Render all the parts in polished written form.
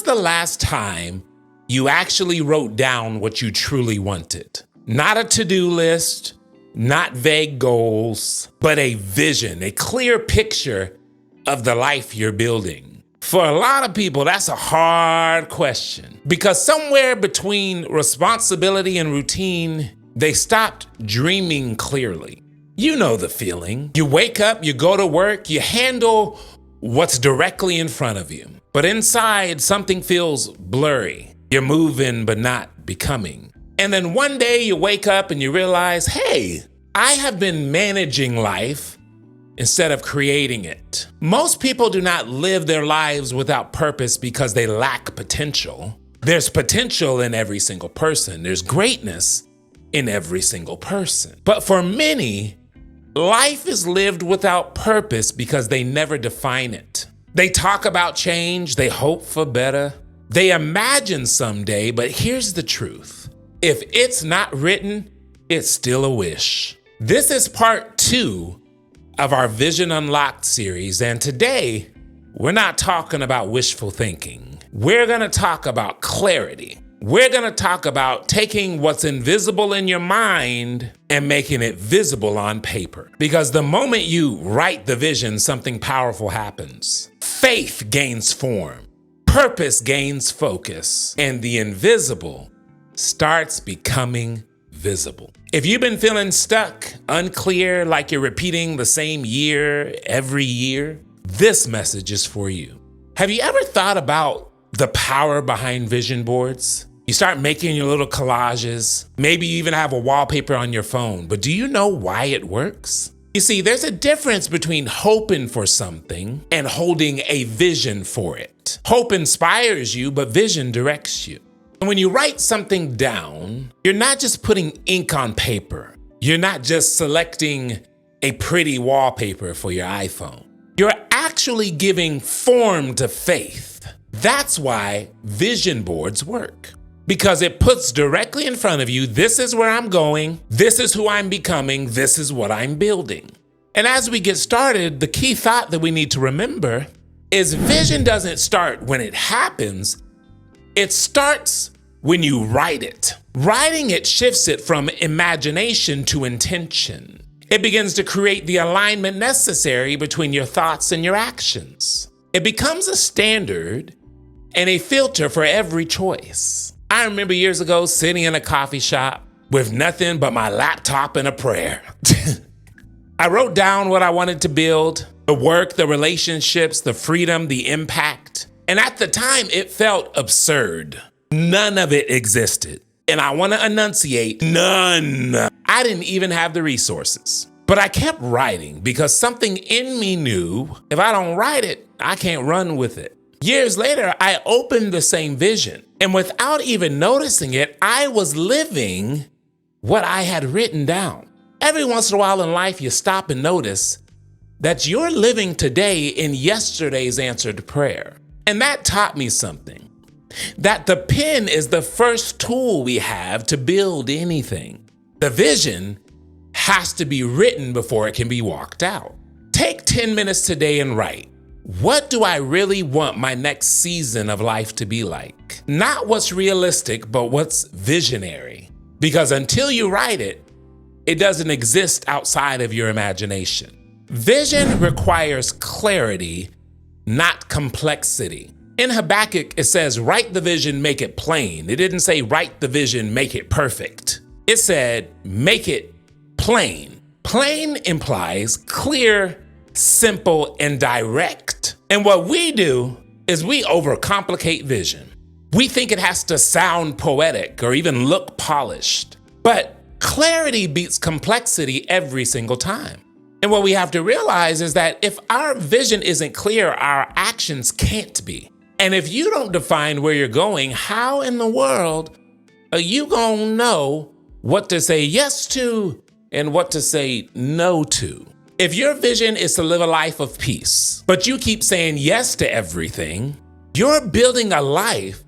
the last time you actually wrote down what you truly wanted? Not a to-do list, not vague goals, but a vision, a clear picture of the life you're building. For a lot of people, that's a hard question because somewhere between responsibility and routine, they stopped dreaming clearly. You know the feeling. You wake up, you go to work, you handle what's directly in front of you. But inside, something feels blurry. You're moving, but not becoming. And then one day you wake up and you realize, hey, I have been managing life instead of creating it. Most people do not live their lives without purpose because they lack potential. There's potential in every single person. There's greatness in every single person. But for many, life is lived without purpose because they never define it. They talk about change, they hope for better, they imagine someday, but here's the truth. If it's not written, it's still a wish. This is part 2 of our Vision Unlocked series, and today, we're not talking about wishful thinking. We're gonna talk about clarity. We're gonna talk about taking what's invisible in your mind and making it visible on paper. Because the moment you write the vision, something powerful happens. Faith gains form, purpose gains focus, and the invisible starts becoming visible. If you've been feeling stuck, unclear, like you're repeating the same year every year, this message is for you. Have you ever thought about the power behind vision boards? You start making your little collages. Maybe you even have a wallpaper on your phone, but do you know why it works? You see, there's a difference between hoping for something and holding a vision for it. Hope inspires you, but vision directs you. And when you write something down, you're not just putting ink on paper. You're not just selecting a pretty wallpaper for your iPhone. You're actually giving form to faith. That's why vision boards work. Because it puts directly in front of you, this is where I'm going, this is who I'm becoming, this is what I'm building. And as we get started, the key thought that we need to remember is vision doesn't start when it happens, it starts when you write it. Writing it shifts it from imagination to intention. It begins to create the alignment necessary between your thoughts and your actions. It becomes a standard and a filter for every choice. I remember years ago sitting in a coffee shop with nothing but my laptop and a prayer. I wrote down what I wanted to build, the work, the relationships, the freedom, the impact. And at the time, it felt absurd. None of it existed. And I want to enunciate, none. I didn't even have the resources. But I kept writing because something in me knew if I don't write it, I can't run with it. Years later, I opened the same vision. And without even noticing it, I was living what I had written down. Every once in a while in life, you stop and notice that you're living today in yesterday's answered prayer. And that taught me something, that the pen is the first tool we have to build anything. The vision has to be written before it can be walked out. Take 10 minutes today and write. What do I really want my next season of life to be like? Not what's realistic, but what's visionary. Because until you write it, it doesn't exist outside of your imagination. Vision requires clarity, not complexity. In Habakkuk, it says, write the vision, make it plain. It didn't say write the vision, make it perfect. It said, make it plain. Plain implies clear, simple, and direct. And what we do is we overcomplicate vision. We think it has to sound poetic or even look polished. But clarity beats complexity every single time. And what we have to realize is that if our vision isn't clear, our actions can't be. And if you don't define where you're going, how in the world are you gonna know what to say yes to and what to say no to? If your vision is to live a life of peace, but you keep saying yes to everything, you're building a life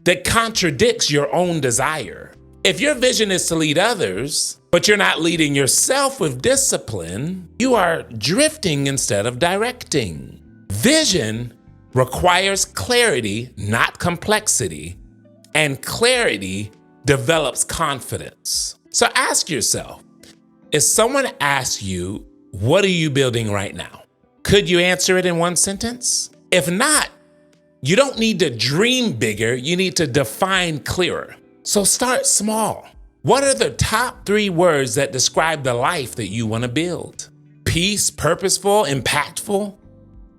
that contradicts your own desire. If your vision is to lead others, but you're not leading yourself with discipline, you are drifting instead of directing. Vision requires clarity, not complexity, and clarity develops confidence. So ask yourself, if someone asks you, what are you building right now? Could you answer it in one sentence? If not, you don't need to dream bigger, you need to define clearer. So start small. What are the top 3 words that describe the life that you want to build? Peace, purposeful, impactful,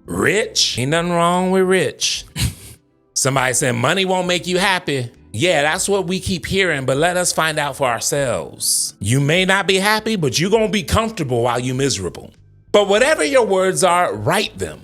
rich. Ain't nothing wrong with rich. Somebody said money won't make you happy. Yeah, that's what we keep hearing, but let us find out for ourselves. You may not be happy, but you're gonna be comfortable while you're miserable. But whatever your words are, write them.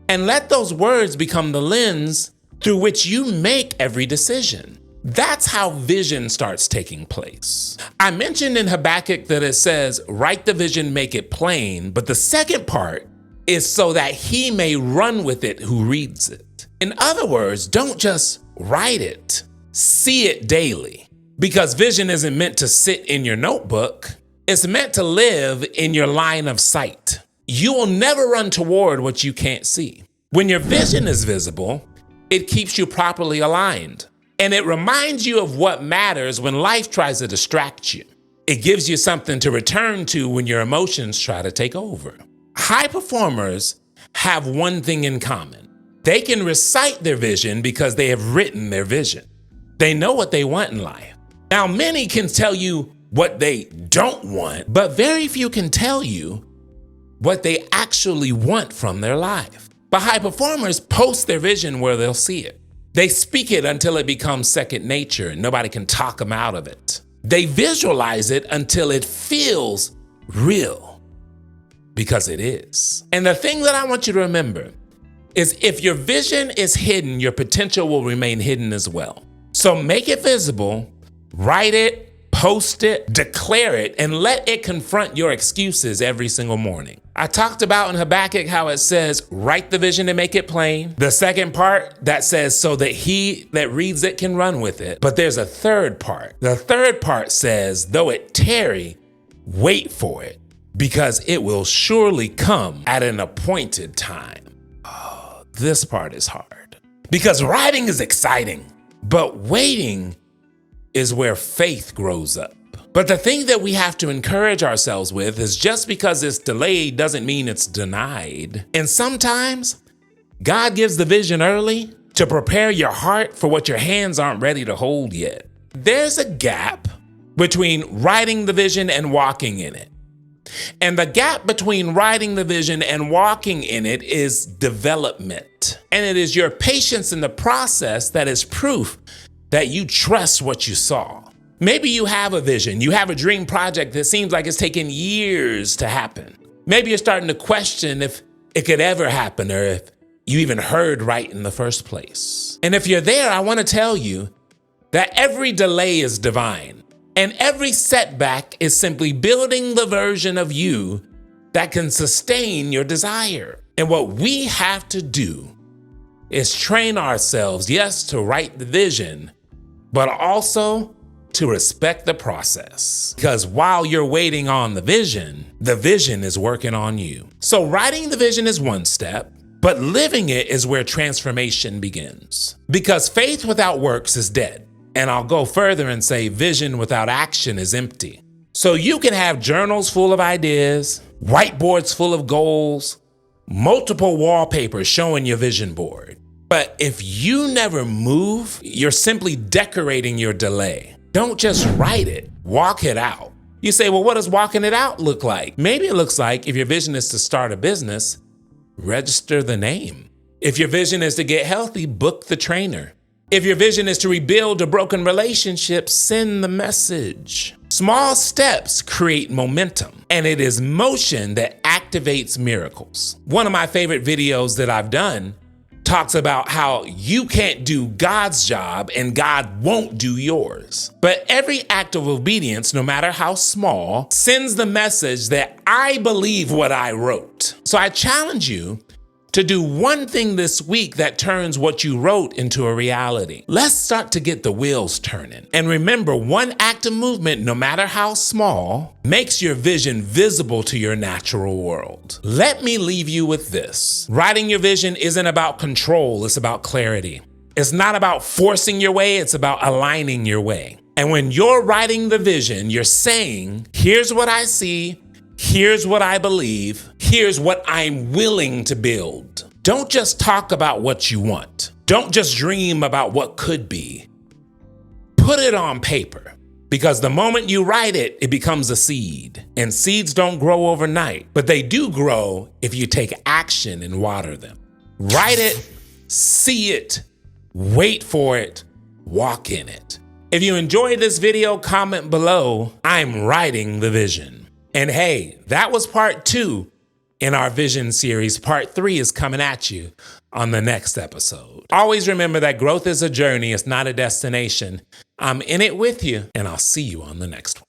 And let those words become the lens through which you make every decision. That's how vision starts taking place. I mentioned in Habakkuk that it says, write the vision, make it plain, but the second part is so that he may run with it who reads it. In other words, don't just write it, see it daily. Because vision isn't meant to sit in your notebook, it's meant to live in your line of sight. You will never run toward what you can't see. When your vision is visible, it keeps you properly aligned. And it reminds you of what matters when life tries to distract you. It gives you something to return to when your emotions try to take over. High performers have one thing in common. They can recite their vision because they have written their vision. They know what they want in life. Now, many can tell you what they don't want, but very few can tell you what they actually want from their life. But high performers post their vision where they'll see it. They speak it until it becomes second nature and nobody can talk them out of it. They visualize it until it feels real, because it is. And the thing that I want you to remember is if your vision is hidden, your potential will remain hidden as well. So make it visible, write it, post it, declare it, and let it confront your excuses every single morning. I talked about in Habakkuk how it says, write the vision and make it plain. The second part that says, so that he that reads it can run with it. But there's a third part. The third part says, though it tarry, wait for it, because it will surely come at an appointed time. Oh, this part is hard. Because writing is exciting, but waiting is where faith grows up. But the thing that we have to encourage ourselves with is just because it's delayed doesn't mean it's denied. And sometimes God gives the vision early to prepare your heart for what your hands aren't ready to hold yet. There's a gap between writing the vision and walking in it. And the gap between writing the vision and walking in it is development. And it is your patience in the process that is proof that you trust what you saw. Maybe you have a vision, you have a dream project that seems like it's taken years to happen. Maybe you're starting to question if it could ever happen or if you even heard right in the first place. And if you're there, I want to tell you that every delay is divine and every setback is simply building the version of you that can sustain your desire. And what we have to do is train ourselves, yes, to write the vision, but also to respect the process. Because while you're waiting on the vision is working on you. So writing the vision is one step, but living it is where transformation begins. Because faith without works is dead. And I'll go further and say vision without action is empty. So you can have journals full of ideas, whiteboards full of goals, multiple wallpapers showing your vision board. But if you never move, you're simply decorating your delay. Don't just write it, walk it out. You say, well, what does walking it out look like? Maybe it looks like if your vision is to start a business, register the name. If your vision is to get healthy, book the trainer. If your vision is to rebuild a broken relationship, send the message. Small steps create momentum, and it is motion that activates miracles. One of my favorite videos that I've done talks about how you can't do God's job and God won't do yours. But every act of obedience, no matter how small, sends the message that I believe what I wrote. So I challenge you to do one thing this week that turns what you wrote into a reality. Let's start to get the wheels turning. And remember, one act of movement, no matter how small, makes your vision visible to your natural world. Let me leave you with this. Writing your vision isn't about control, it's about clarity. It's not about forcing your way, it's about aligning your way. And when you're writing the vision, you're saying, here's what I see, here's what I believe, here's what I'm willing to build. Don't just talk about what you want. Don't just dream about what could be. Put it on paper, because the moment you write it, it becomes a seed. And seeds don't grow overnight, but they do grow if you take action and water them. Write it, see it, wait for it, walk in it. If you enjoyed this video, comment below, I'm writing the vision. And hey, that was part 2 in our vision series. Part 3 is coming at you on the next episode. Always remember that growth is a journey, it's not a destination. I'm in it with you, and I'll see you on the next one.